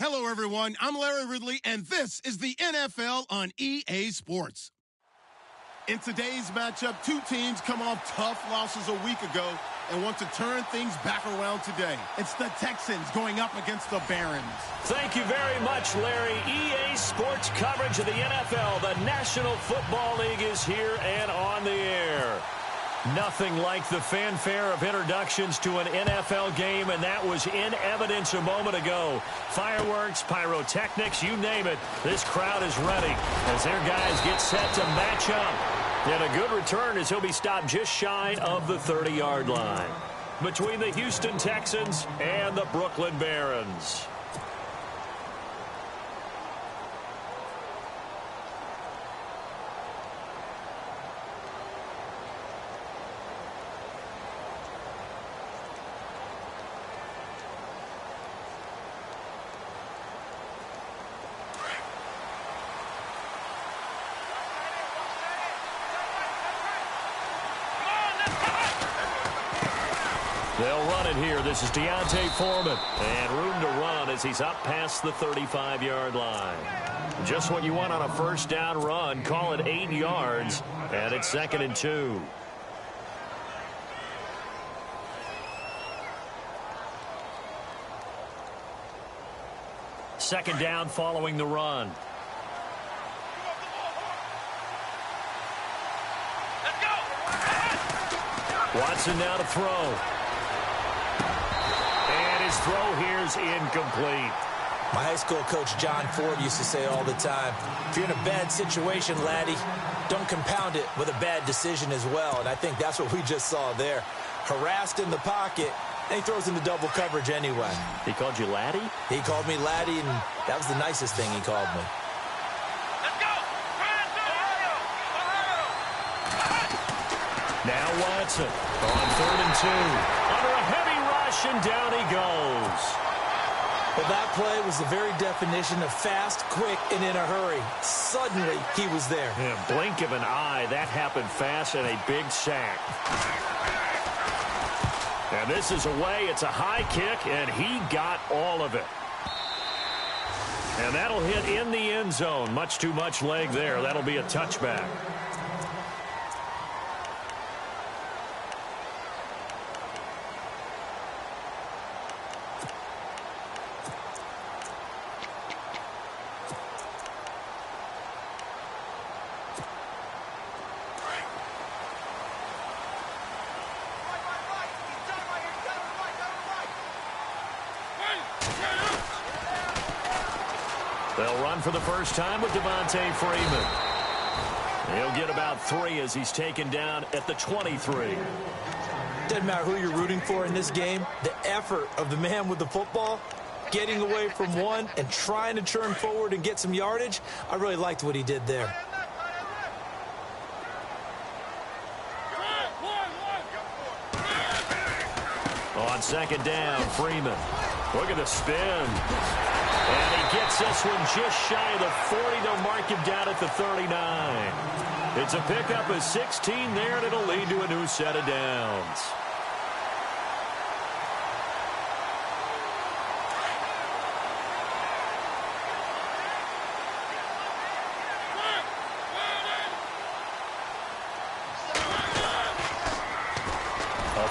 Hello, everyone. I'm Larry Ridley, and this is the NFL on EA Sports. In today's matchup, two teams come off tough losses a week ago and want to turn things back around today. It's the Texans going up against the Barons. Thank you very much, Larry. EA Sports coverage of the NFL. The National Football League is here and on the air. Nothing like the fanfare of introductions to an NFL game, and that was in evidence a moment ago. Fireworks, pyrotechnics, you name it. This crowd is ready as their guys get set to match up. And a good return as he'll be stopped just shy of the 30-yard line. Between the Houston Texans and the Brooklyn Barons. They'll run it here. This is Deontay Foreman. And room to run as he's up past the 35-yard line. Just what you want on a first down run. Call it 8 yards. And it's 2nd and 2. Second down following the run. Watson now to throw. His throw here's incomplete. My high school coach John Ford used to say all the time, if you're in a bad situation, laddie, don't compound it with a bad decision as well. And I think that's what we just saw there. Harassed in the pocket, and he throws into double coverage anyway. He called you laddie? He called me laddie, and that was the nicest thing he called me. Let's go! Now Watson on 3rd and 2. Under a heavy rush, and down he goes. Well, that play was the very definition of fast, quick, and in a hurry. Suddenly, he was there. Yeah, blink of an eye. That happened fast and a big sack. And this is away. It's a high kick, and he got all of it. And that'll hit in the end zone. Much too much leg there. That'll be a touchback. They'll run for the first time with Devontae Freeman. He'll get about 3 as he's taken down at the 23. Doesn't matter who you're rooting for in this game. The effort of the man with the football, getting away from one and trying to turn forward and get some yardage, I really liked what he did there. On second down, Freeman. Look at the spin. And he gets this one just shy of the 40. They'll mark him down at the 39. It's a pickup of 16 there, and it'll lead to a new set of downs.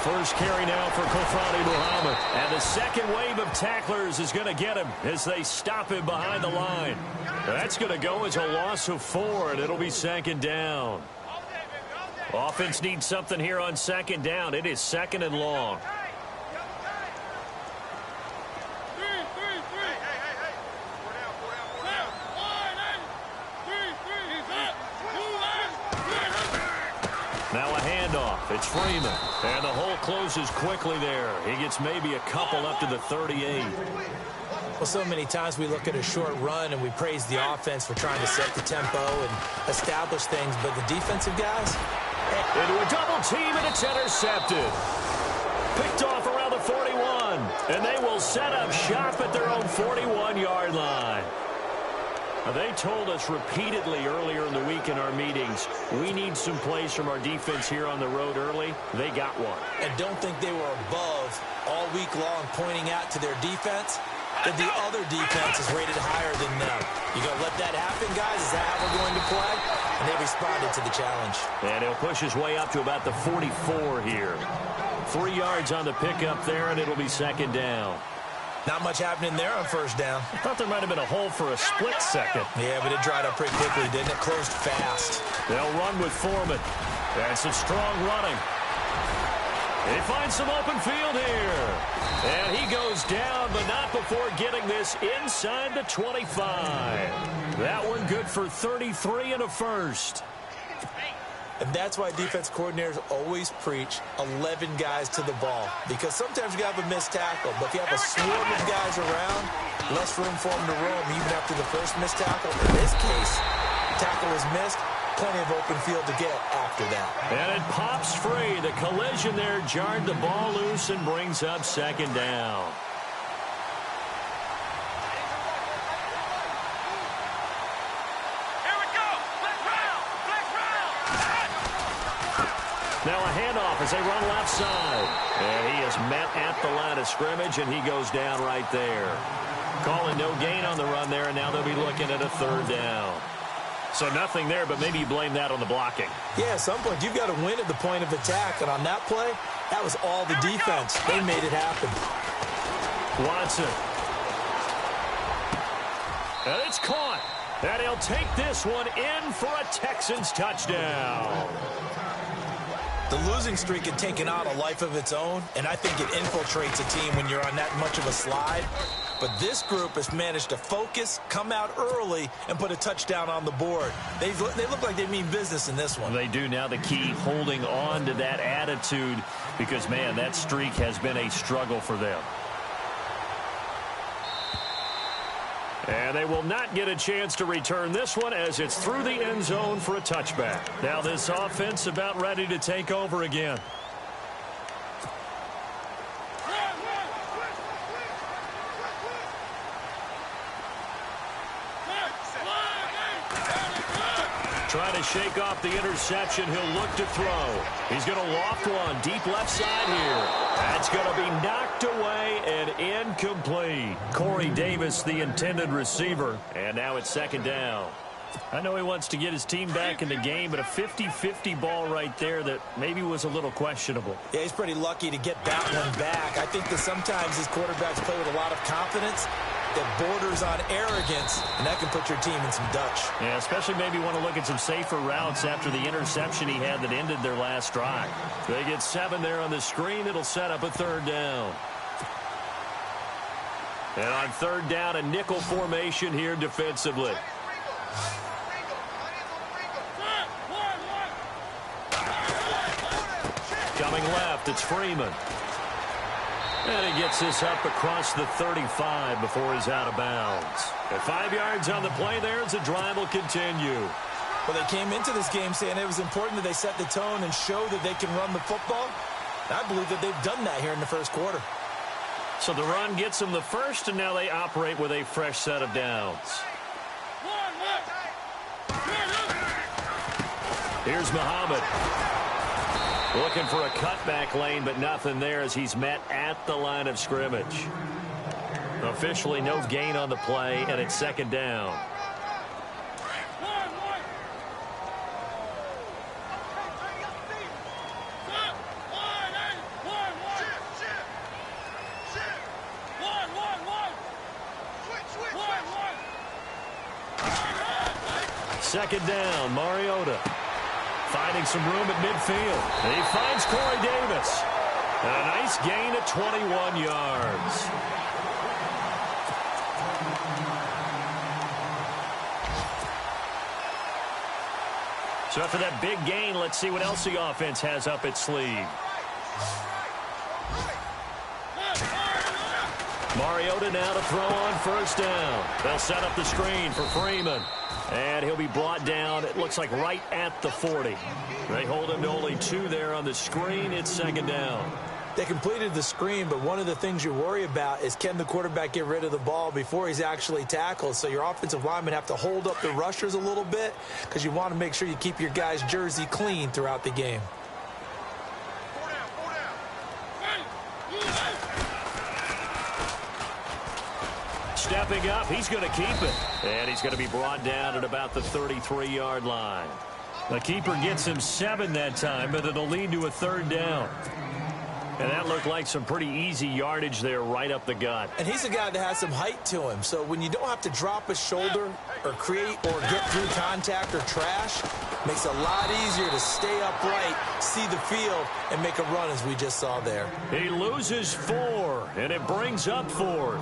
First carry now for Kofrani Muhammad. And the second wave of tacklers is going to get him as they stop him behind the line. That's going to go as a loss of 4, and it'll be second down. Offense needs something here on second down. It is 2nd and long. Now a handoff. It's Freeman. And the hole closes quickly there. He gets maybe a couple up to the 38. Well, so many times we look at a short run and we praise the offense for trying to set the tempo and establish things, but the defensive guys? Into a double team, and it's intercepted. Picked off around the 41. And they will set up shop at their own 41-yard line. Now, they told us repeatedly earlier in the week in our meetings, we need some plays from our defense here on the road early. They got one. And don't think they were above all week long pointing out to their defense that the other defense is rated higher than them. You going to let that happen, guys? Is that how we're going to play? And they responded to the challenge. And he'll push his way up to about the 44 here. 3 yards on the pickup there, and it'll be second down. Not much happening there on first down. I thought there might have been a hole for a split second. Yeah, but it dried up pretty quickly, didn't it? Closed fast. They'll run with Foreman. That's some strong running. He finds some open field here. And he goes down, but not before getting this inside the 25. That one good for 33 and a first. And that's why defense coordinators always preach 11 guys to the ball. Because sometimes you have a missed tackle, but if you have a swarm of guys around, less room for them to roam even after the first missed tackle. In this case, tackle was missed, plenty of open field to get after that. And it pops free. The collision there jarred the ball loose and brings up second down. Now a handoff as they run left side. And he is met at the line of scrimmage, and he goes down right there. Calling no gain on the run there, and now they'll be looking at a third down. So nothing there, but maybe you blame that on the blocking. Yeah, at some point you've got to win at the point of attack, and on that play, that was all the defense. They made it happen. Watson. And it's caught. And he'll take this one in for a Texans touchdown. The losing streak had taken on a life of its own, and I think it infiltrates a team when you're on that much of a slide. But this group has managed to focus, come out early, and put a touchdown on the board. They look like they mean business in this one. They do now. The key, holding on to that attitude, because, man, that streak has been a struggle for them. And they will not get a chance to return this one as it's through the end zone for a touchback. Now this offense about ready to take over again. Trying to shake off the interception. He'll look to throw. He's going to loft one deep left side here. That's going to be knocked away and incomplete. Corey Davis, the intended receiver. And now it's second down. I know he wants to get his team back in the game, but a 50-50 ball right there that maybe was a little questionable. Yeah, he's pretty lucky to get that one back. I think that sometimes his quarterbacks play with a lot of confidence that borders on arrogance, and that can put your team in some Dutch. Yeah, especially maybe want to look at some safer routes after the interception he had that ended their last drive. They get 7 there on the screen. It'll set up a third down. And on third down, a nickel formation here defensively. Coming left, it's Freeman. And he gets this up across the 35 before he's out of bounds. At 5 yards on the play there as the drive will continue. Well, they came into this game saying it was important that they set the tone and show that they can run the football. I believe that they've done that here in the first quarter. So the run gets them the first, and now they operate with a fresh set of downs. Here's Muhammad. Looking for a cutback lane, but nothing there as he's met at the line of scrimmage. Officially no gain on the play, and it's second down. Second down, Mariota. Finding some room at midfield. And he finds Corey Davis. And a nice gain at 21 yards. So after that big gain, let's see what else the offense has up its sleeve. Mariota now to throw on first down. They'll set up the screen for Freeman. And he'll be brought down, it looks like, right at the 40. They hold him to only 2 there on the screen. It's second down. They completed the screen, but one of the things you worry about is can the quarterback get rid of the ball before he's actually tackled? So your offensive linemen have to hold up the rushers a little bit because you want to make sure you keep your guy's jersey clean throughout the game. stepping up. He's going to keep it. And he's going to be brought down at about the 33-yard line. The keeper gets him 7 that time, but it'll lead to a 3rd down. And that looked like some pretty easy yardage there right up the gut. And he's a guy that has some height to him. So when you don't have to drop a shoulder or create or get through contact or trash, makes it a lot easier to stay upright, see the field, and make a run as we just saw there. He loses 4, and it brings up 4th.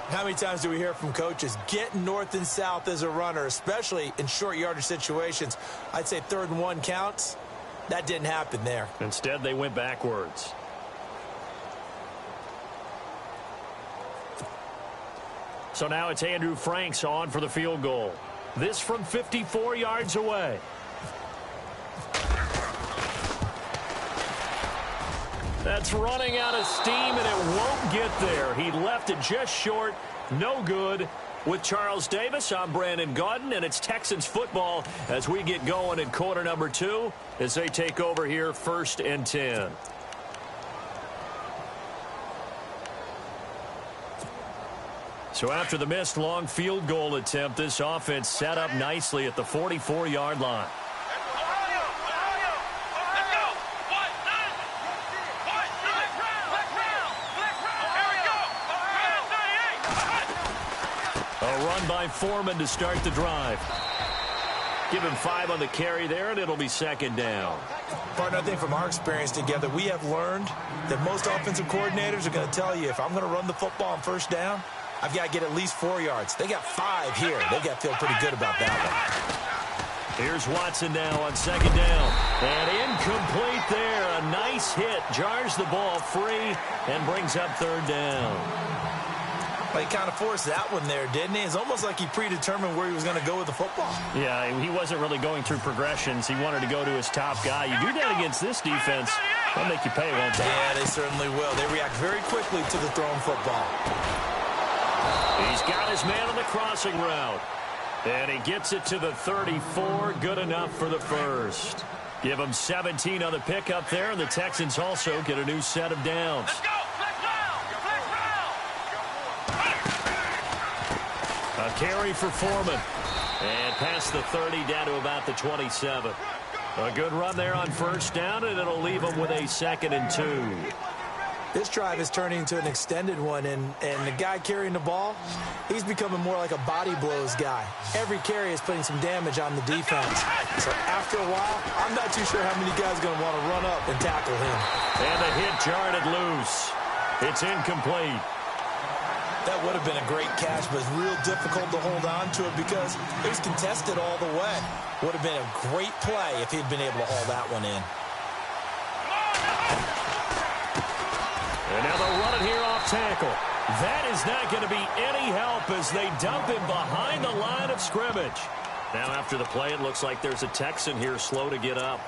How many times do we hear from coaches getting north and south as a runner, especially in short yardage situations? I'd say 3rd and 1 counts. That didn't happen there. Instead, they went backwards. So now it's Andrew Franks on for the field goal. This from 54 yards away. That's running out of steam, and it won't get there. He left it just short. No good. With Charles Davis, I'm Brandon Gaudin, and it's Texans football as we get going in quarter number 2 as they take over here 1st and 10. So after the missed long field goal attempt, this offense set up nicely at the 44-yard line. A run by Foreman to start the drive. Give him 5 on the carry there, and it'll be 2nd down. Partner, I think from our experience together, we have learned that most offensive coordinators are going to tell you, if I'm going to run the football on 1st down, I've got to get at least 4 yards. They got 5 here. They got to feel pretty good about that one. Here's Watson now on 2nd down. And incomplete there. A nice hit. Jars the ball free and brings up 3rd down. Well, he kind of forced that one there, didn't he? It's almost like he predetermined where he was going to go with the football. Yeah, he wasn't really going through progressions. He wanted to go to his top guy. You do that against this defense, they'll make you pay, won't they? Yeah, they certainly will. They react very quickly to the thrown football. He's got his man on the crossing route. And he gets it to the 34. Good enough for the 1st. Give him 17 on the pickup there, and the Texans also get a new set of downs. Let's go! A carry for Foreman. And past the 30 down to about the 27. A good run there on 1st down, and it'll leave him with a 2nd and 2. This drive is turning into an extended one, and the guy carrying the ball, he's becoming more like a body blows guy. Every carry is putting some damage on the defense. So after a while, I'm not too sure how many guys are going to want to run up and tackle him. And the hit jarred it loose. It's incomplete. That would have been a great catch, but it's real difficult to hold on to it because it was contested all the way. Would have been a great play if he'd been able to haul that one in. And now they'll run it here off tackle. That is not going to be any help as they dump him behind the line of scrimmage. Now after the play, it looks like there's a Texan here slow to get up.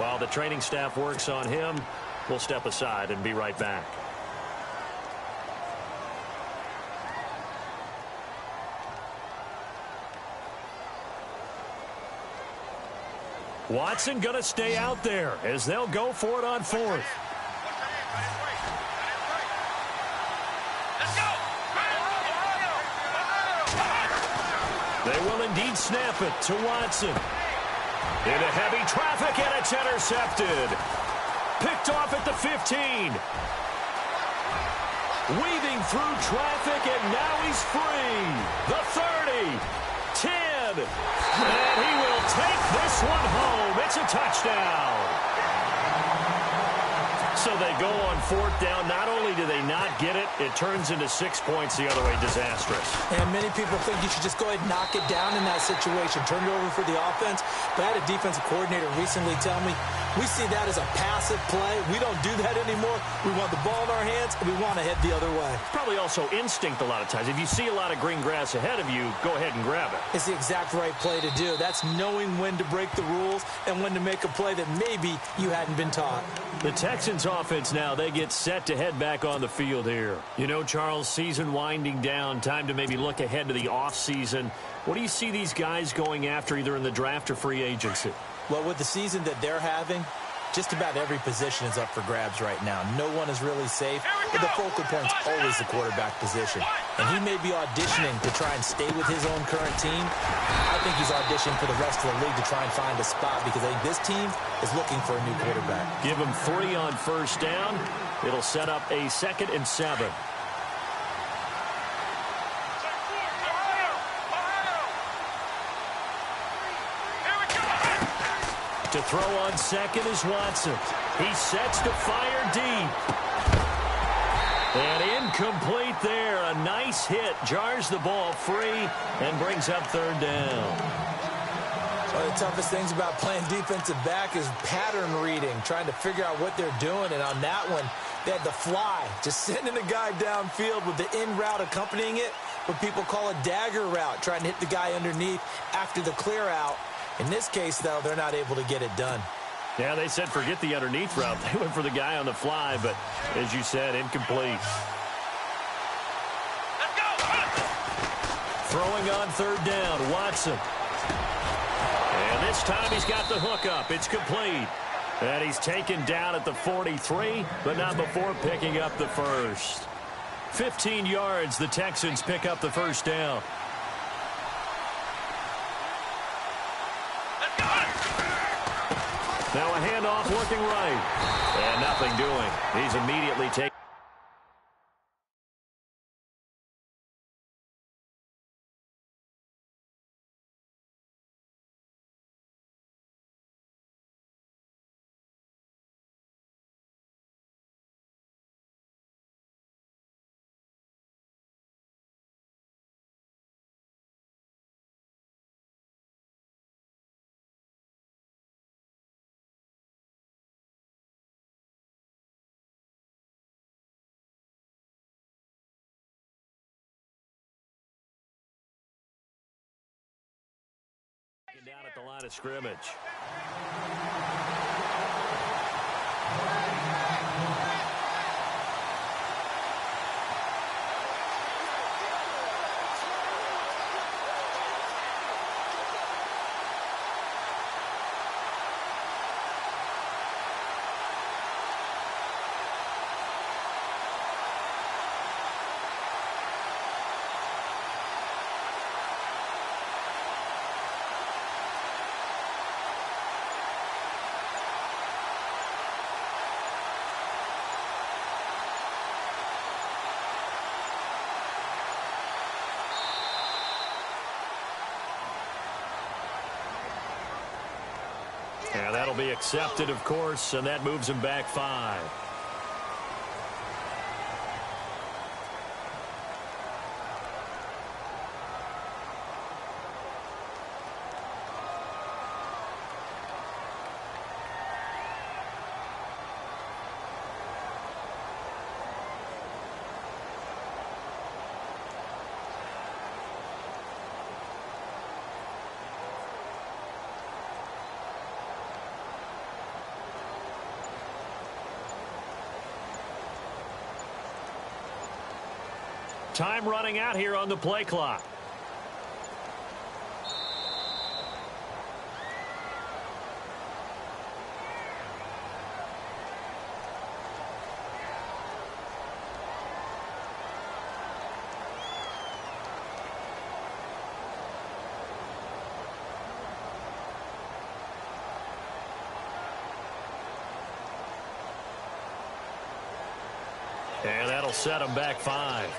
While the training staff works on him, we'll step aside and be right back. Watson going to stay out there as they'll go for it on 4th. They will indeed snap it to Watson. Into heavy traffic, and it's intercepted. Picked off at the 15. Weaving through traffic, and now he's free. The 30. 10. And he will take this one home. It's a touchdown. So they go on 4th down. Not only do they not get it, it turns into 6 points the other way. Disastrous. And many people think you should just go ahead and knock it down in that situation. Turn it over for the offense. But I had a defensive coordinator recently tell me, we see that as a passive play. We don't do that anymore. We want the ball in our hands, and we want to head the other way. Probably also instinct a lot of times. If you see a lot of green grass ahead of you, go ahead and grab it. It's the exact right play to do. That's knowing when to break the rules and when to make a play that maybe you hadn't been taught. The Texans offense now, they get set to head back on the field here. You know, Charles, season winding down, time to maybe look ahead to the offseason. What do you see these guys going after either in the draft or free agency? Well, with the season that they're having, Just about every position is up for grabs right now. No one is really safe, but the focal point's always the quarterback position. And he may be auditioning to try and stay with his own current team. I think he's auditioning for the rest of the league to try and find a spot because I think this team is looking for a new quarterback. Give him 3 on first down. It'll set up a 2nd and 7. To throw on second is Watson. He sets to fire deep. And incomplete there. A nice hit. Jars the ball free and brings up 3rd down. One of the toughest things about playing defensive back is pattern reading, trying to figure out what they're doing. And on that one, they had the fly, just sending a guy downfield with the in route accompanying it, what people call a dagger route, trying to hit the guy underneath after the clear out. In this case, though, they're not able to get it done. Yeah, they said forget the underneath route. They went for the guy on the fly, but as you said, incomplete. Let's go. Throwing on 3rd down, Watson. And this time he's got the hook up. It's complete. And he's taken down at the 43, but not before picking up the first. 15 yards, the Texans pick up the first down. Now a handoff working right. And nothing doing. He's immediately taken. Down at the line of scrimmage. Yeah, that'll be accepted, of course, and that moves him back 5. Time running out here on the play clock. And that'll set him back 5.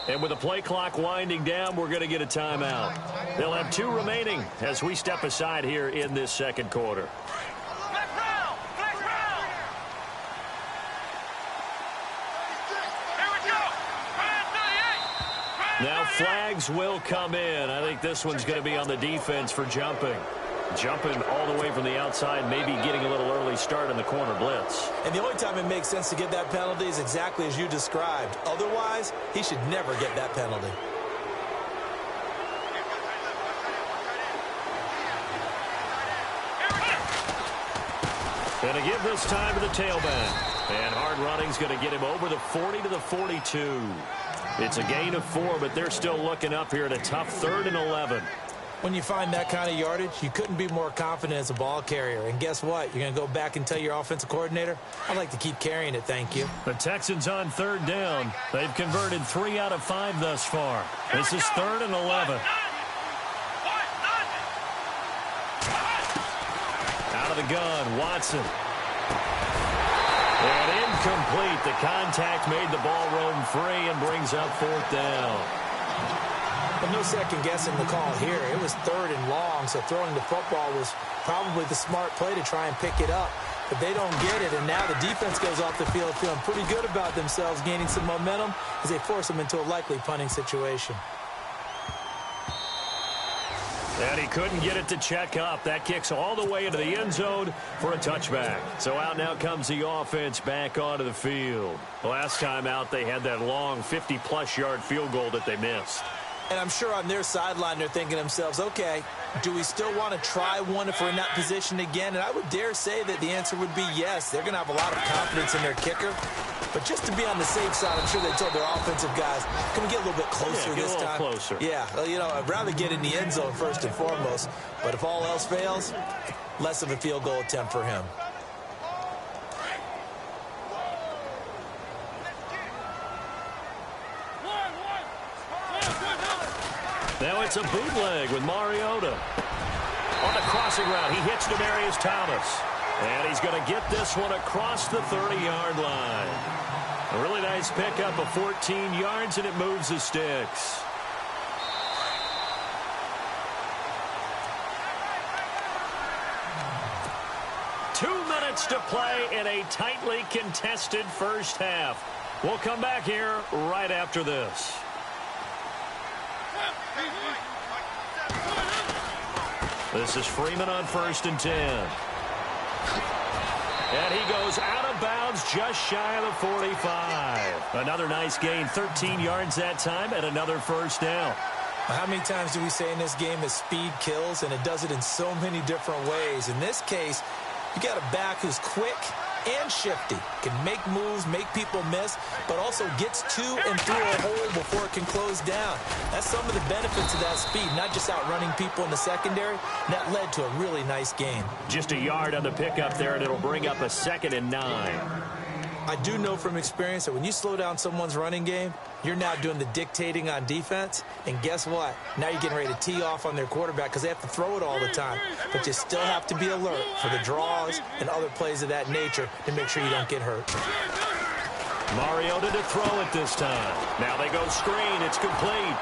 And with the play clock winding down, we're going to get a timeout. They'll have 2 remaining as we step aside here in this second quarter. Now flags will come in. I think this one's going to be on the defense for jumping. Jumping all the way from the outside, maybe getting a little early start in the corner blitz. And the only time it makes sense to get that penalty is exactly as you described. Otherwise, he should never get that penalty. Going to give this time to the tailback. And hard running's going to get him over the 40 to the 42. It's a gain of 4, but they're still looking up here at a tough 3rd and 11. When you find that kind of yardage, you couldn't be more confident as a ball carrier. And guess what? You're going to go back and tell your offensive coordinator, I'd like to keep carrying it, thank you. The Texans on 3rd down. They've converted 3 out of 5 thus far. This is 3rd and 11. Out of the gun, Watson. And incomplete. The contact made the ball roam free and brings up 4th down. But no second guessing the call here. It was 3rd and long, so throwing the football was probably the smart play to try and pick it up. But they don't get it, and now the defense goes off the field feeling pretty good about themselves, gaining some momentum as they force them into a likely punting situation. And he couldn't get it to check up. That kicks all the way into the end zone for a touchback. So out now comes the offense back onto the field. Last time out, they had that long 50-plus yard field goal that they missed. And I'm sure on their sideline they're thinking to themselves, okay, do we still want to try one if we're in that position again? And I would dare say that the answer would be yes. They're going to have a lot of confidence in their kicker. But just to be on the safe side, I'm sure they told their offensive guys, can we get a little bit closer this time? Closer. Yeah, well, you know, I'd rather get in the end zone first and foremost. But if all else fails, less of a field goal attempt for him. Now it's a bootleg with Mariota. On the crossing route, he hits Demaryius Thomas. And he's going to get this one across the 30-yard line. A really nice pickup of 14 yards, and it moves the sticks. Two minutes to play in a tightly contested first half. We'll come back here right after this. This is Freeman on 1st and 10. And he goes out of bounds just shy of the 45. Another nice gain, 13 yards that time, and another first down. How many times do we say in this game that speed kills, and it does it in so many different ways? In this case, you got a back who's quick and shifty, can make moves, make people miss, but also gets to and through a hole before it can close down. That's some of the benefits of that speed, not just outrunning people in the secondary. And that led to a really nice gain. Just a yard on the pickup there, and it'll bring up a 2nd and 9. I do know from experience that when you slow down someone's running game, you're now doing the dictating on defense. And guess what? Now you're getting ready to tee off on their quarterback because they have to throw it all the time. But you still have to be alert for the draws and other plays of that nature to make sure you don't get hurt. Mariota to throw it this time. Now they go screen. It's complete.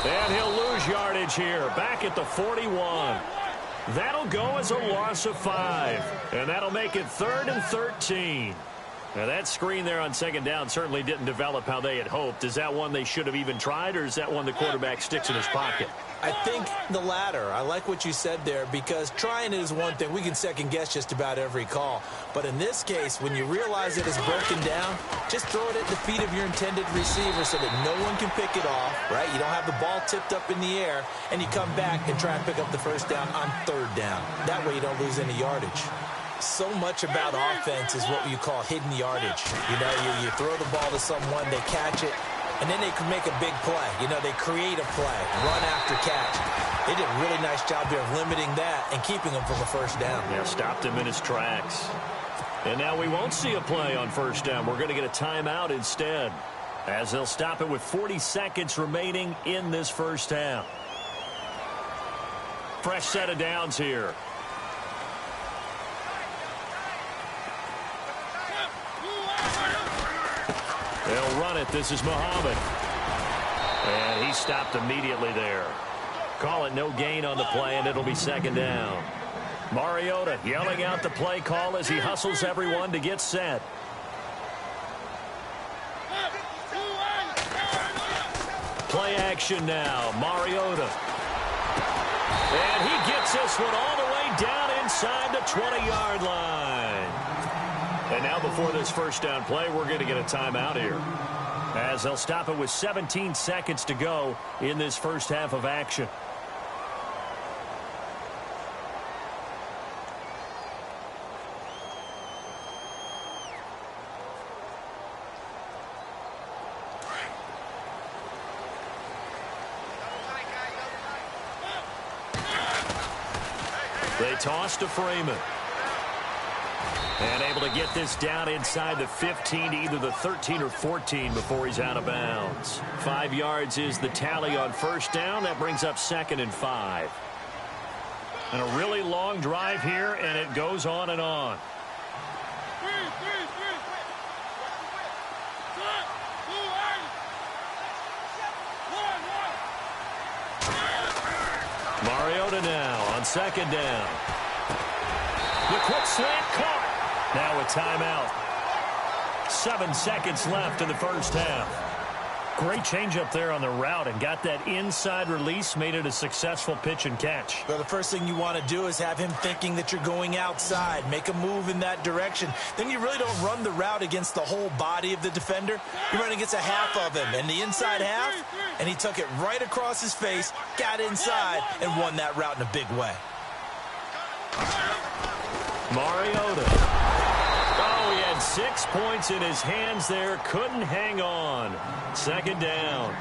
And he'll lose yardage here. Back at the 41. That'll go as a loss of 5. And that'll make it 3rd and 13. Now, that screen there on 2nd down certainly didn't develop how they had hoped. Is that one they should have even tried, or is that one the quarterback sticks in his pocket? I think the latter. I like what you said there, because trying it is one thing. We can second-guess just about every call. But in this case, when you realize it is broken down, just throw it at the feet of your intended receiver so that no one can pick it off, right? You don't have the ball tipped up in the air, and you come back and try and pick up the first down on 3rd down. That way you don't lose any yardage. So much about offense is what you call hidden yardage. You know, you throw the ball to someone, they catch it, and then they can make a big play. You know, they create a play, run after catch. They did a really nice job here of limiting that and keeping him from a first down. Yeah, stopped him in his tracks. And now we won't see a play on first down. We're going to get a timeout instead, as they'll stop it with 40 seconds remaining in this first half. Fresh set of downs here. They'll run it. This is Muhammad. And he stopped immediately there. Call it no gain on the play, and it'll be second down. Mariota yelling out the play call as he hustles everyone to get set. Play action now. Mariota. And he gets this one all the way down inside the 20-yard line. And now before this first down play, we're going to get a timeout here, as they'll stop it with 17 seconds to go in this first half of action. They toss to Freeman. And able to get this down inside the 15 to either the 13 or 14 before he's out of bounds. 5 yards is the tally on first down. That brings up 2nd and 5. And a really long drive here, and it goes on and on. Mariota now on 2nd down. The quick slant caught. Now a timeout. 7 seconds left in the first half. Great change up there on the route and got that inside release, made it a successful pitch and catch. Well, the first thing you want to do is have him thinking that you're going outside, make a move in that direction. Then you really don't run the route against the whole body of the defender. You run against a half of him, and the inside half, and he took it right across his face, got inside, and won that route in a big way. Mariota. Oh, he had 6 points in his hands there. Couldn't hang on. 2nd down.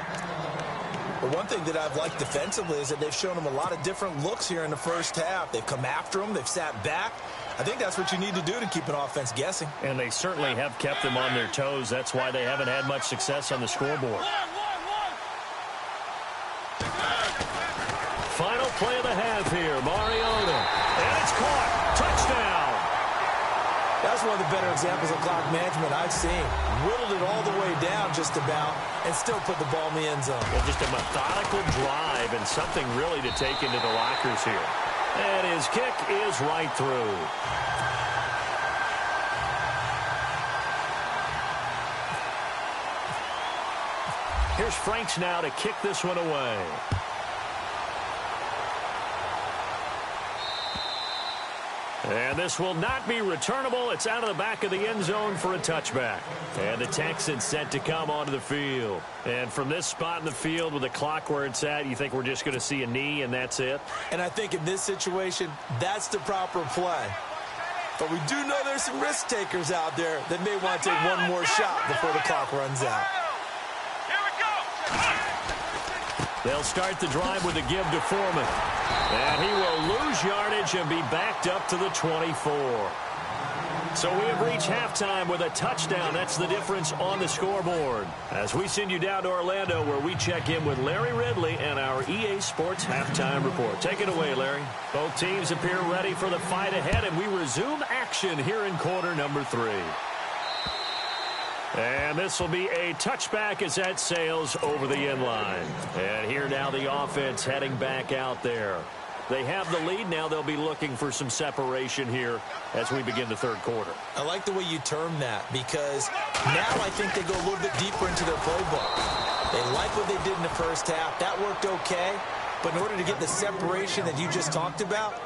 But one thing that I've liked defensively is that they've shown him a lot of different looks here in the first half. They've come after him. They've sat back. I think that's what you need to do to keep an offense guessing. And they certainly have kept them on their toes. That's why they haven't had much success on the scoreboard. Final play of the half here. Mariota. And it's caught. Touchdown. That's one of the better examples of clock management I've seen. Whittled it all the way down just about and still put the ball in the end zone. Well, just a methodical drive and something really to take into the lockers here. And his kick is right through. Here's Franks now to kick this one away. And this will not be returnable. It's out of the back of the end zone for a touchback. And the Texans set to come onto the field. And from this spot in the field with the clock where it's at, you think we're just going to see a knee and that's it? And I think in this situation, that's the proper play. But we do know there's some risk takers out there that may want to take one more shot before the clock runs out. They'll start the drive with a give to Foreman. And he will lose yardage and be backed up to the 24. So we have reached halftime with a touchdown. That's the difference on the scoreboard. As we send you down to Orlando, where we check in with Larry Ridley and our EA Sports Halftime Report. Take it away, Larry. Both teams appear ready for the fight ahead, and we resume action here in quarter number 3. And this will be a touchback as that sails over the end line. And here now the offense heading back out there. They have the lead. Now they'll be looking for some separation here as we begin the third quarter. I like the way you term that, because now I think they go a little bit deeper into their playbook. They like what they did in the first half. That worked okay. But in order to get the separation that you just talked about,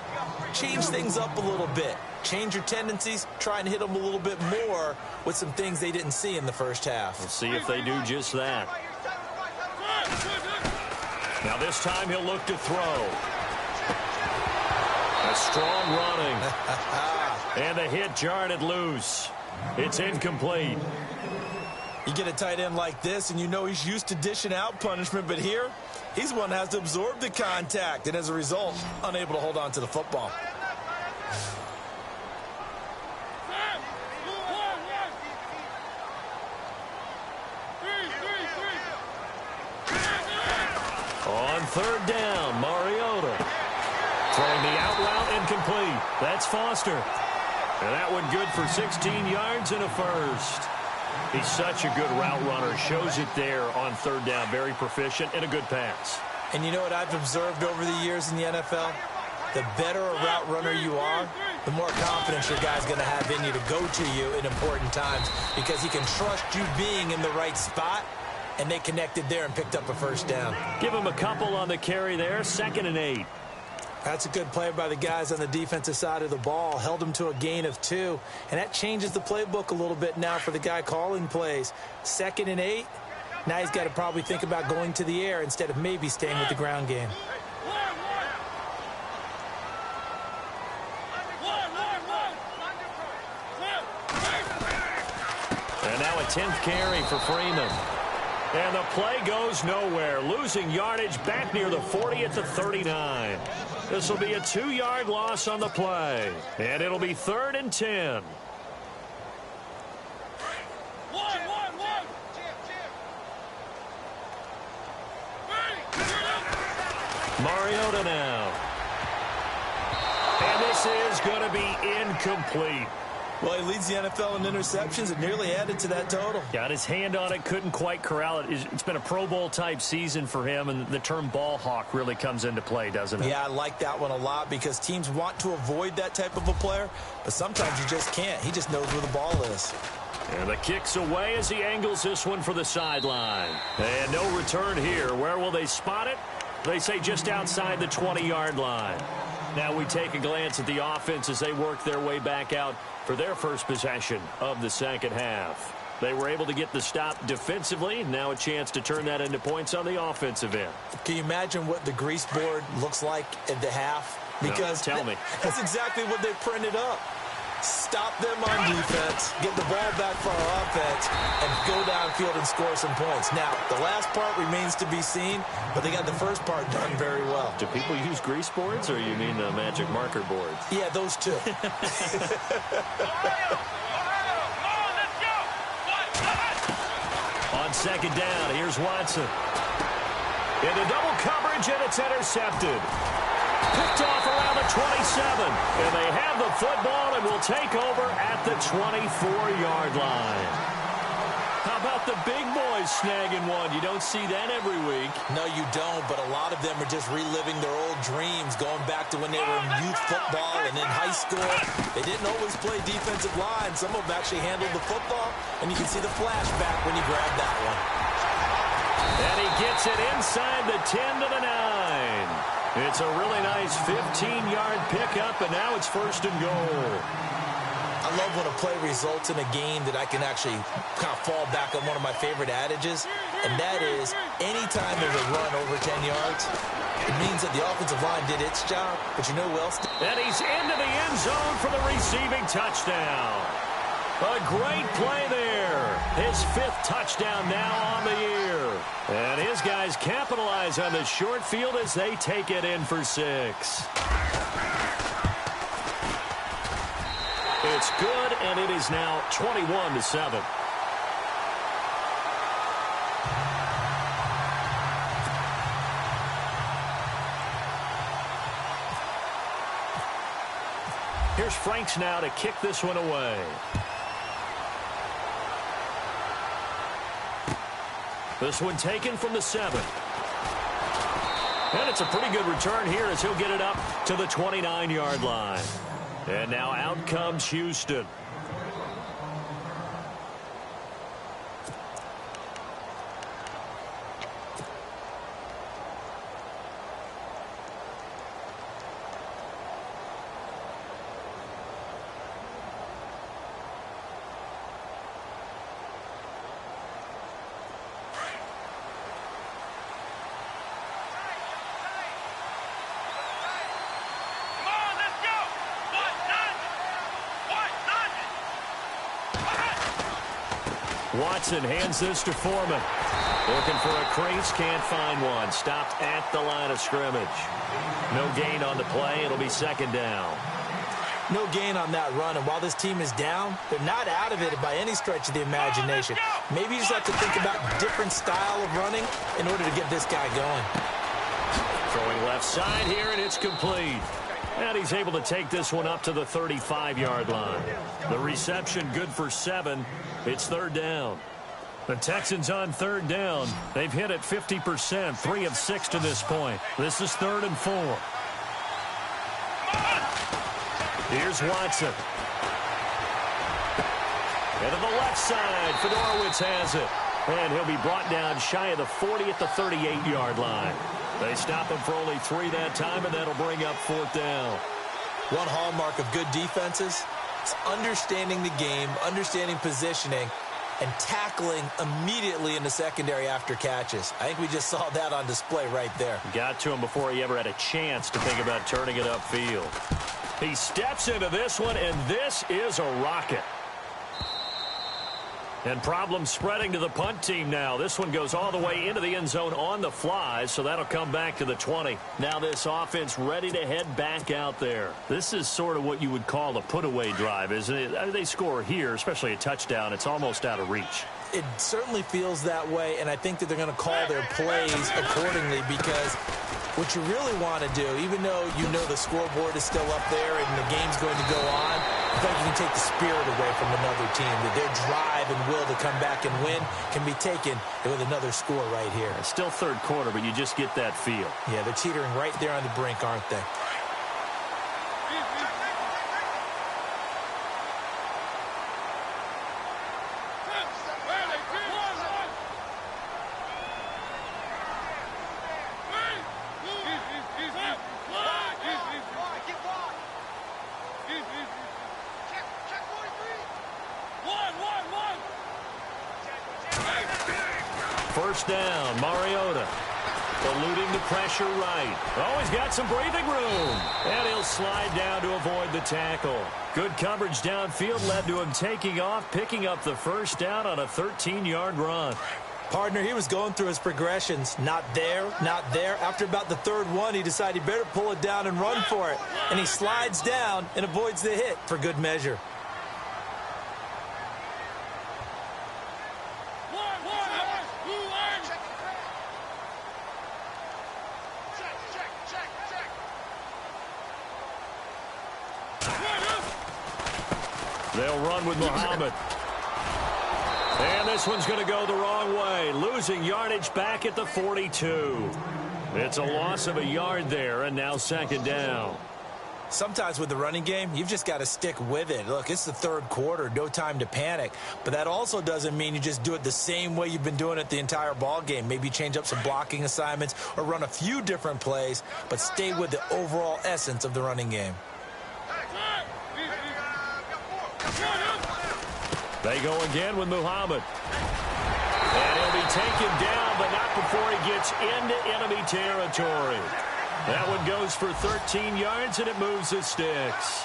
change things up a little bit. Change your tendencies. Try and hit them a little bit more with some things they didn't see in the first half. We'll see if they do just that. Now this time he'll look to throw. A strong running. And the hit jarred it loose. It's incomplete. You get a tight end like this, and you know he's used to dishing out punishment, but here, he's the one that has to absorb the contact, and as a result, unable to hold on to the football. On third down, Mariota. Throwing the out route incomplete. That's Foster. And that one good for 16 yards and a first. He's such a good route runner. Shows it there on third down. Very proficient and a good pass. And you know what I've observed over the years in the NFL? The better a route runner you are, the more confidence your guy's going to have in you to go to you in important times because he can trust you being in the right spot, and they connected there and picked up a first down. Give him a couple on the carry there, 2nd and 8. That's a good play by the guys on the defensive side of the ball. Held him to a gain of 2, and that changes the playbook a little bit now for the guy calling plays. 2nd and 8, now he's got to probably think about going to the air instead of maybe staying with the ground game. And now a 10th carry for Freeman. And the play goes nowhere. Losing yardage back near the 40 at the 39. This will be a 2-yard loss on the play. And it'll be 3rd and 10. Mariota now. And this is going to be incomplete. Well, he leads the NFL in interceptions and nearly added to that total. Got his hand on it, couldn't quite corral it. It's been a Pro Bowl-type season for him, and the term ball hawk really comes into play, doesn't it? Yeah, I like that one a lot because teams want to avoid that type of a player, but sometimes you just can't. He just knows where the ball is. And the kick's away as he angles this one for the sideline. And no return here. Where will they spot it? They say just outside the 20-yard line. Now we take a glance at the offense as they work their way back out for their first possession of the second half. They were able to get the stop defensively. Now a chance to turn that into points on the offensive end. Can you imagine what the grease board looks like at the half? Because no, tell me. That's exactly what they printed up. Stop them on defense, get the ball back for our offense, and go downfield and score some points. Now, the last part remains to be seen, but they got the first part done very well. Do people use grease boards, or you mean the magic marker boards? Yeah, those two. On second down, here's Watson. Into double coverage, and it's intercepted. Picked off around the 27, and they have the football and will take over at the 24-yard line. How about the big boys snagging one? You don't see that every week. No, you don't, but a lot of them are just reliving their old dreams, going back to when they were in youth football and in high school. They didn't always play defensive line. Some of them actually handled the football, and you can see the flashback when he grabbed that one. And he gets it inside the 10 to the 9. It's a really nice 15-yard pickup, and now it's 1st and goal. I love when a play results in a game that I can actually kind of fall back on one of my favorite adages, and that is anytime there's a run over 10 yards, it means that the offensive line did its job, but you know who else? And he's into the end zone for the receiving touchdown. A great play there. His 5th touchdown now on the year. And his guys capitalize on the short field as they take it in for 6. It's good, and it is now 21-7. Here's Franks now to kick this one away. This one taken from the 7. And it's a pretty good return here as he'll get it up to the 29-yard line. And now out comes Houston. Watson hands this to Foreman. Looking for a crease, can't find one. Stopped at the line of scrimmage. No gain on the play. It'll be 2nd down. No gain on that run, and while this team is down, they're not out of it by any stretch of the imagination. Maybe you just have to think about a different style of running in order to get this guy going. Throwing left side here, and it's complete. And he's able to take this one up to the 35-yard line. The reception good for 7. It's third down. The Texans on third down. They've hit it 50%, 3 of 6 to this point. This is 3rd and 4. Here's Watson. And to the left side, Fedorowicz has it. And he'll be brought down shy of the 40 at the 38-yard line. They stop him for only 3 that time, and that'll bring up 4th down. One hallmark of good defenses is understanding the game, understanding positioning, and tackling immediately in the secondary after catches. I think we just saw that on display right there. Got to him before he ever had a chance to think about turning it upfield. He steps into this one, and this is a rocket. And problems spreading to the punt team now. This one goes all the way into the end zone on the fly, so that'll come back to the 20. Now this offense ready to head back out there. This is sort of what you would call a put-away drive, isn't it? They score here, especially a touchdown. It's almost out of reach. It certainly feels that way, and I think that they're going to call their plays accordingly, because what you really want to do, even though you know the scoreboard is still up there and the game's going to go on, I think you can take the spirit away from another team. That their drive and will to come back and win can be taken with another score right here. It's still third quarter, but you just get that feel. Yeah, they're teetering right there on the brink, aren't they? First down, Mariota. Eluding the pressure right. Oh, he's got some breathing room. And he'll slide down to avoid the tackle. Good coverage downfield led to him taking off, picking up the first down on a 13-yard run. Partner, he was going through his progressions. Not there, not there. After about the third one, he decided he better pull it down and run for it. And he slides down and avoids the hit for good measure. They'll run with Muhammad. And this one's going to go the wrong way. Losing yardage back at the 42. It's a loss of a yard there, and now second down. Sometimes with the running game, you've just got to stick with it. Look, it's the third quarter, no time to panic. But that also doesn't mean you just do it the same way you've been doing it the entire ball game. Maybe change up some blocking assignments or run a few different plays, but stay with the overall essence of the running game. They go again with Muhammad. And he'll be taken down, but not before he gets into enemy territory. That one goes for 13 yards, and it moves the sticks.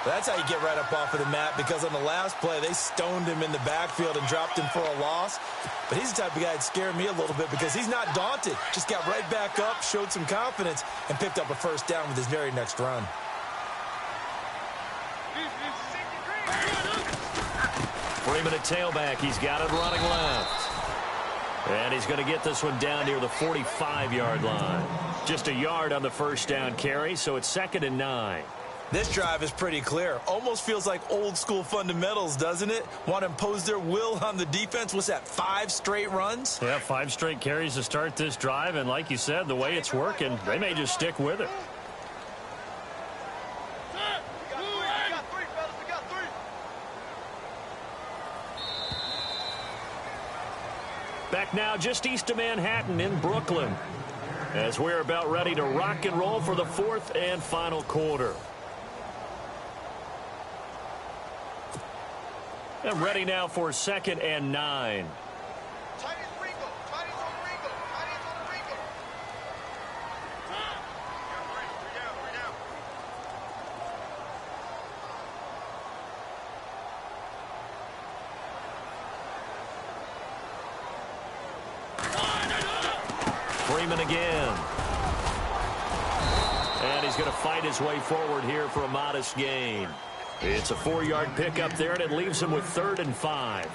That's how you get right up off of the mat, because on the last play, they stoned him in the backfield and dropped him for a loss. But he's the type of guy that scared me a little bit, because he's not daunted. Just got right back up, showed some confidence, and picked up a first down with his very next run. Freeman at tailback. He's got it running left. And he's going to get this one down near the 45-yard line. Just a yard on the first down carry, so it's 2nd and 9. This drive is pretty clear. Almost feels like old school fundamentals, doesn't it? Want to impose their will on the defense. What's that, 5 straight runs? Yeah, 5 straight carries to start this drive. And like you said, the way it's working, they may just stick with it. Back now just east of Manhattan in Brooklyn, as we're about ready to rock and roll for the 4th and final quarter. And ready now for 2nd and 9. Freeman again. And he's going to fight his way forward here for a modest gain. It's a 4-yard pickup there, and it leaves him with 3rd and 5.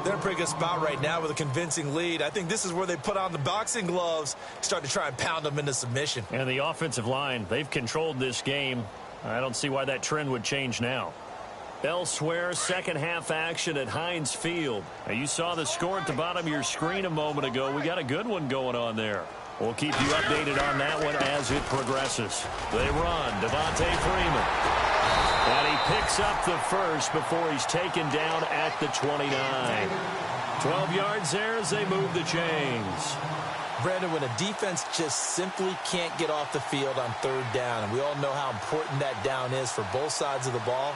They're in a pretty good spot right now with a convincing lead. I think this is where they put on the boxing gloves, start to try and pound them into submission. And the offensive line, they've controlled this game. I don't see why that trend would change now. Elsewhere, second half action at Heinz Field. Now, you saw the score at the bottom of your screen a moment ago. We got a good one going on there. We'll keep you updated on that one as it progresses. They run. Devontae Freeman. And he picks up the first before he's taken down at the 29. 12 yards there as they move the chains. Brandon, when a defense just simply can't get off the field on third down, and we all know how important that down is for both sides of the ball,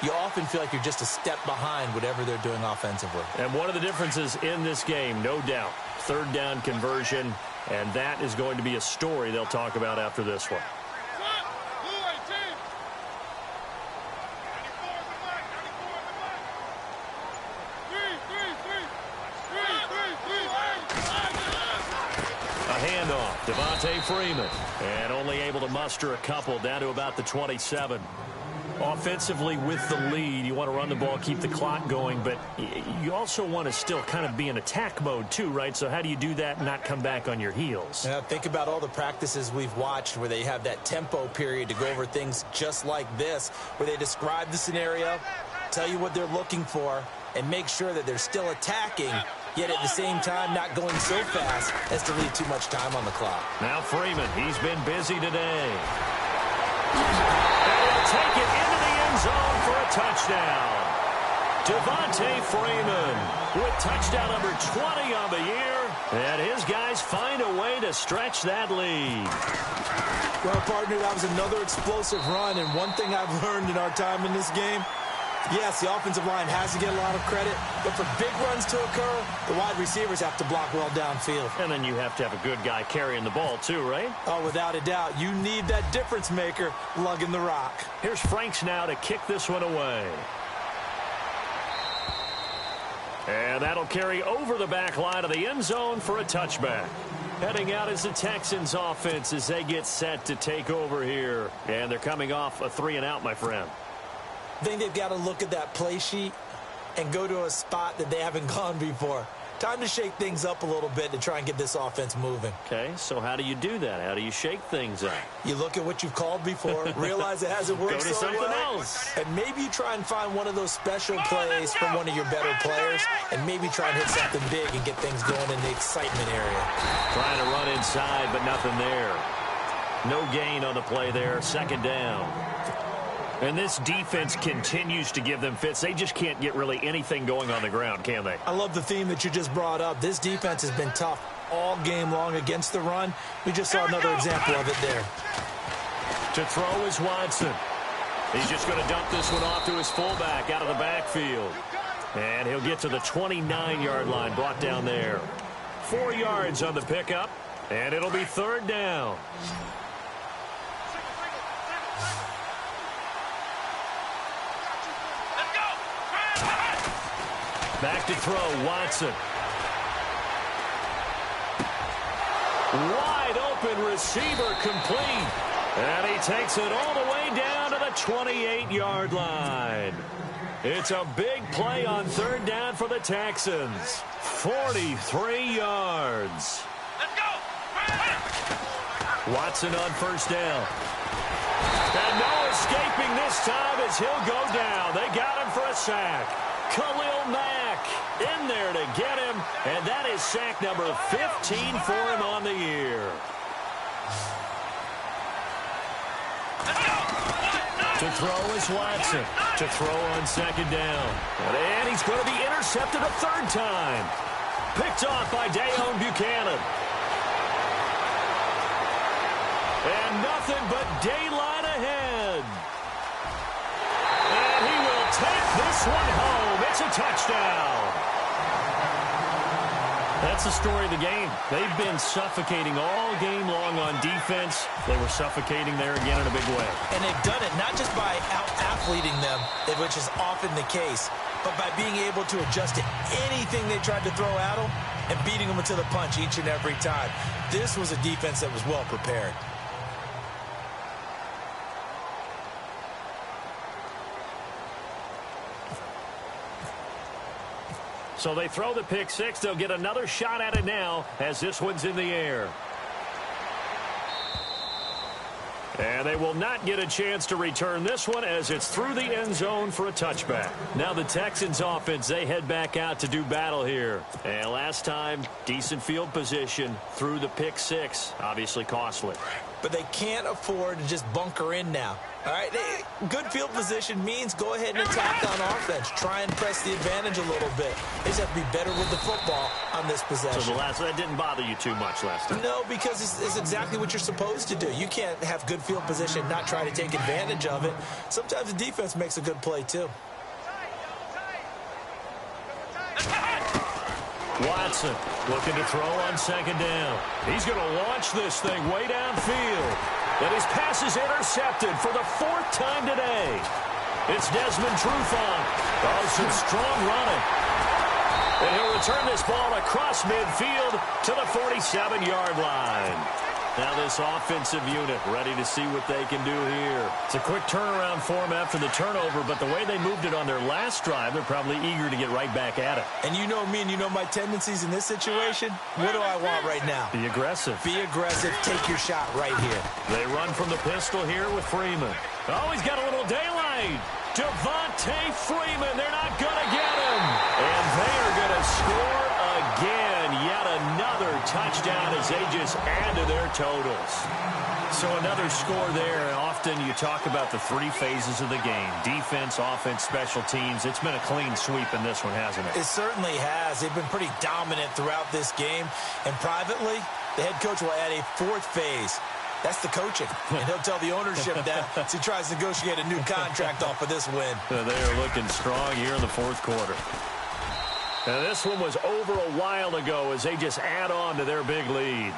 you often feel like you're just a step behind whatever they're doing offensively. And one of the differences in this game, no doubt, third down conversion, and that is going to be a story they'll talk about after this one. Handoff, Devontae Freeman, and only able to muster a couple down to about the 27. Offensively with the lead, you want to run the ball, keep the clock going, but you also want to still kind of be in attack mode too, right? So how do you do that and not come back on your heels? Yeah, think about all the practices we've watched where they have that tempo period to go over things just like this, where they describe the scenario, tell you what they're looking for, and make sure that they're still attacking, yet at the same time not going so fast as to leave too much time on the clock. Now Freeman, he's been busy today. And he'll take it into the end zone for a touchdown. Devontae Freeman with touchdown number 20 on the year. And his guys find a way to stretch that lead. Well, partner, that was another explosive run. And one thing I've learned in our time in this game, yes, the offensive line has to get a lot of credit, but for big runs to occur, the wide receivers have to block well downfield. And then you have to have a good guy carrying the ball too, right? Oh, without a doubt. You need that difference maker lugging the rock. Here's Franks now to kick this one away. And that'll carry over the back line of the end zone for a touchback. Heading out is the Texans offense as they get set to take over here. And they're coming off a 3-and-out, my friend. I think they've got to look at that play sheet and go to a spot that they haven't gone before. Time to shake things up a little bit to try and get this offense moving. Okay, so how do you do that? How do you shake things up? You look at what you've called before, realize it hasn't worked Go to so something well, else. and maybe you try and find one of those special plays from one of your better players, and maybe try and hit something big and get things going in the excitement area. Trying to run inside, but nothing there. No gain on the play there. Second down. And this defense continues to give them fits. They just can't get really anything going on the ground, can they? I love the theme that you just brought up. This defense has been tough all game long against the run. We just saw another example of it there. To throw is Watson. He's just going to dump this one off to his fullback out of the backfield. And he'll get to the 29-yard line, brought down there. 4 yards on the pickup, and it'll be third down. Back to throw, Watson. Wide open receiver complete. And he takes it all the way down to the 28-yard line. It's a big play on third down for the Texans. 43 yards. Let's go. Watson on first down. And no escaping this time as he'll go down. They got him for a sack. Khalil Mack in there to get him, and that is sack number 15 for him on the year. To throw is Watson. To throw on second down. And he's going to be intercepted a third time. Picked off by Dayon Buchanan. And nothing but daylight ahead. And he will take this one home. It's a touchdown. That's the story of the game. They've been suffocating all game long on defense. They were suffocating there again in a big way. And they've done it not just by out-athleting them, which is often the case, but by being able to adjust to anything they tried to throw at them and beating them to the punch each and every time. This was a defense that was well prepared. So they throw the pick six. They'll get another shot at it now as this one's in the air. And they will not get a chance to return this one as it's through the end zone for a touchback. Now the Texans offense, they head back out to do battle here. And last time, decent field position through the pick six. Obviously costly. But they can't afford to just bunker in now. All right, good field position means go ahead and attack on offense. Try and press the advantage a little bit. They just have to be better with the football on this possession. So that didn't bother you too much last time? No, because it's exactly what you're supposed to do. You can't have good field position and not try to take advantage of it. Sometimes the defense makes a good play, too. Watson looking to throw on second down. He's going to launch this thing way downfield. And his pass is intercepted for the fourth time today. It's Desmond Trufant. Oh, some strong running. And he'll return this ball across midfield to the 47-yard line. Now this offensive unit ready to see what they can do here. It's a quick turnaround for them after the turnover, but the way they moved it on their last drive, they're probably eager to get right back at it. And you know me and you know my tendencies in this situation. What do I want right now? Be aggressive. Be aggressive. Take your shot right here. They run from the pistol here with Freeman. Oh, he's got a little daylight. Devontae Freeman, they're not going to get him. And they are going to score again. Yet another touchdown as they just add to their totals. So another score there. Often you talk about the three phases of the game. Defense, offense, special teams. It's been a clean sweep in this one, hasn't it? It certainly has. They've been pretty dominant throughout this game. And privately, the head coach will add a fourth phase. That's the coaching. And he'll tell the ownership that as he tries to negotiate a new contract off of this win. They are looking strong here in the fourth quarter. Now this one was over a while ago as they just add on to their big lead.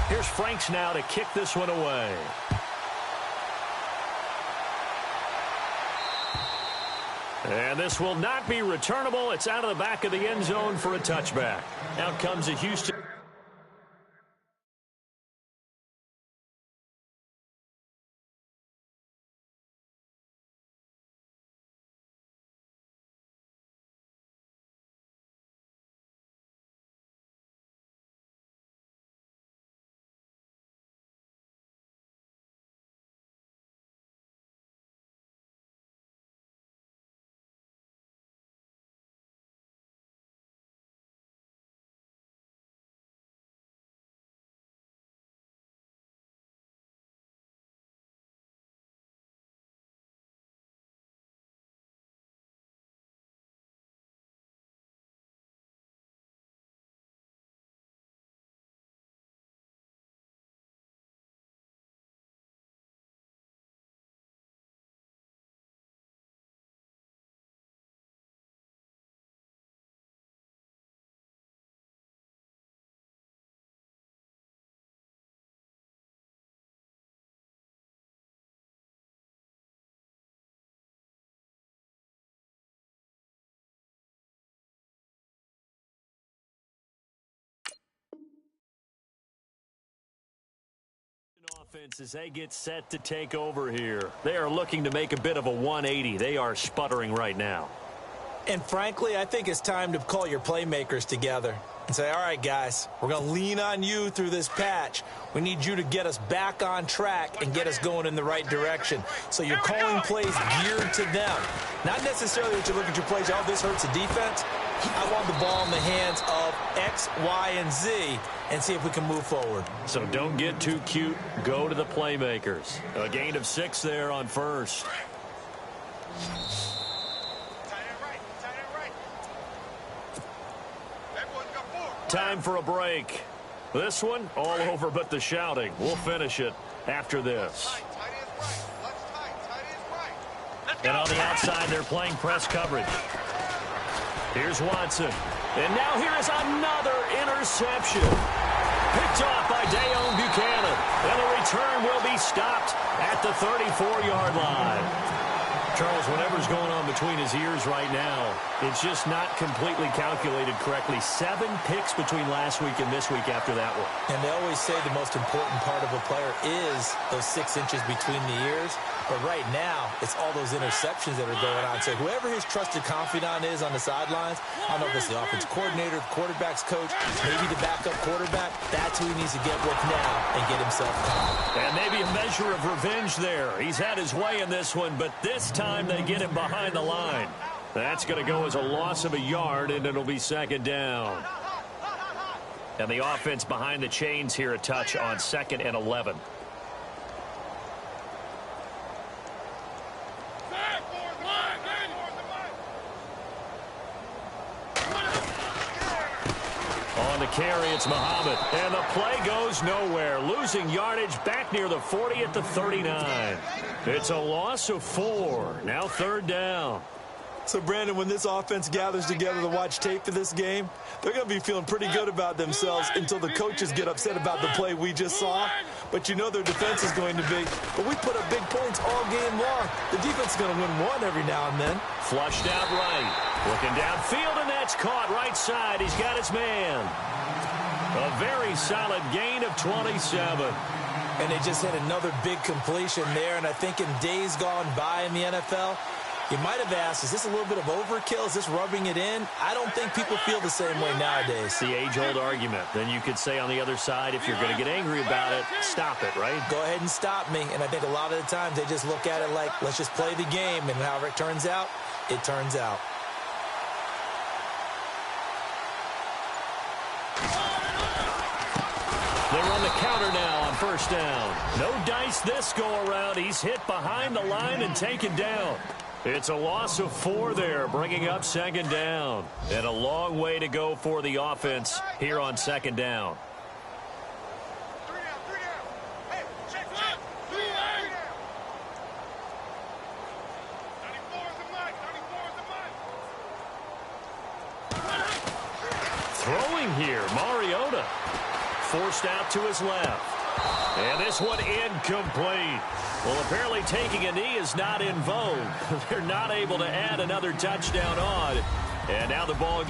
Here's Franks now to kick this one away. And this will not be returnable. It's out of the back of the end zone for a touchback. Out comes a Houston. Offense as they get set to take over here. They are looking to make a bit of a 180. They are sputtering right now. And frankly, I think it's time to call your playmakers together and say, all right, guys, we're going to lean on you through this patch. We need you to get us back on track and get us going in the right direction. So you're calling plays geared to them. Not necessarily that you look at your plays, oh, this hurts the defense. I want the ball in the hands of X, Y, and Z and see if we can move forward. So don't get too cute. Go to the playmakers. A gain of 6 there on first. Time for a break. This one, all over but the shouting. We'll finish it after this. And on the outside, they're playing press coverage. Here's Watson. And now here is another interception. Picked off by Dayon Buchanan. And the return will be stopped at the 34-yard line. Charles, whatever's going on between his ears right now, it's just not completely calculated correctly. 7 picks between last week and this week after that one. And they always say the most important part of a player is those 6 inches between the ears. But right now, it's all those interceptions that are going on. So whoever his trusted confidant is on the sidelines, I don't know if it's the offense coordinator, the quarterback's coach, maybe the backup quarterback, that's who he needs to get with now and get himself calm. And maybe a measure of revenge there. He's had his way in this one, but this time they get him behind the line. That's going to go as a loss of a yard, and it'll be second down. And the offense behind the chains here a touch on 2nd and 11. On the carry, it's Muhammad. And the play goes nowhere. Losing yardage back near the 40 at the 39. It's a loss of 4. Now 3rd down. So, Brandon, when this offense gathers together to watch tape of this game, they're going to be feeling pretty good about themselves until the coaches get upset about the play we just saw. But you know their defense is going to be. But we put up big points all game long. The defense is going to win one every now and then. Flushed out right. Looking downfield, and that's caught right side. He's got his man. A very solid gain of 27. And they just had another big completion there. And I think in days gone by in the NFL, you might have asked, is this a little bit of overkill? Is this rubbing it in? I don't think people feel the same way nowadays. The age-old argument. Then you could say on the other side, if you're going to get angry about it, stop it, right? Go ahead and stop me. And I think a lot of the times they just look at it like, let's just play the game. And however it turns out, it turns out. They run the counter now on 1st down. No dice this go-around. He's hit behind the line and taken down. It's a loss of 4 there, bringing up 2nd down. And a long way to go for the offense here on 2nd down. Throwing here, Mariota. Forced out to his left. And this one incomplete. Well, apparently taking a knee is not in vogue. They're not able to add another touchdown on. And now the ball